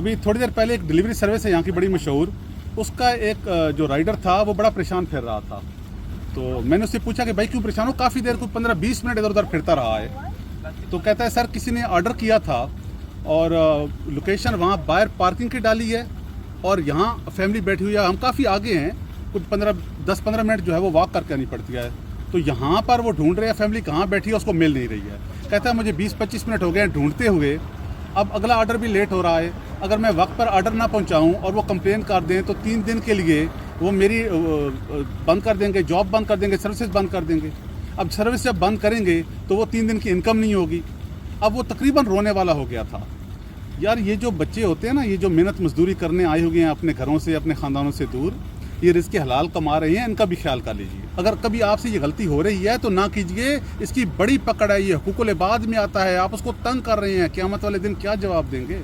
अभी थोड़ी देर पहले एक डिलीवरी सर्विस है यहाँ की बड़ी मशहूर, उसका एक जो राइडर था वो बड़ा परेशान फिर रहा था। तो मैंने उससे पूछा कि भाई क्यों परेशान हो, काफ़ी देर को 15-20 मिनट इधर उधर फिरता रहा है। तो कहता है सर किसी ने ऑर्डर किया था और लोकेशन वहाँ बाहर पार्किंग की डाली है और यहाँ फैमिली बैठी हुई है, हम काफ़ी आगे हैं, कुछ 10-15 मिनट जो है वो वॉक करके आनी पड़ती है। तो यहाँ पर वो ढूंढ रहे हैं फैमिली कहाँ बैठी है, उसको मिल नहीं रही है। कहता है मुझे 20-25 मिनट हो गए हैं ढूंढते हुए, अब अगला ऑर्डर भी लेट हो रहा है। अगर मैं वक्त पर ऑर्डर ना पहुँचाऊँ और वो कंप्लेन कर दें तो 3 दिन के लिए वो मेरी बंद कर देंगे, जॉब बंद कर देंगे, सर्विसेज बंद कर देंगे। अब सर्विस जब बंद करेंगे तो वो 3 दिन की इनकम नहीं होगी। अब वो तकरीबन रोने वाला हो गया था। यार ये जो बच्चे होते हैं ना, ये जो मेहनत मजदूरी करने आए हुए हैं अपने घरों से, अपने ख़ानदानों से दूर, ये रिज़्क़ हलाल कमा रहे हैं, इनका भी ख्याल कर लीजिए। अगर कभी आपसे ये गलती हो रही है तो ना कीजिए, इसकी बड़ी पकड़ है, ये हुकूकुल इबाद में आता है। आप उसको तंग कर रहे हैं, क़यामत वाले दिन क्या जवाब देंगे।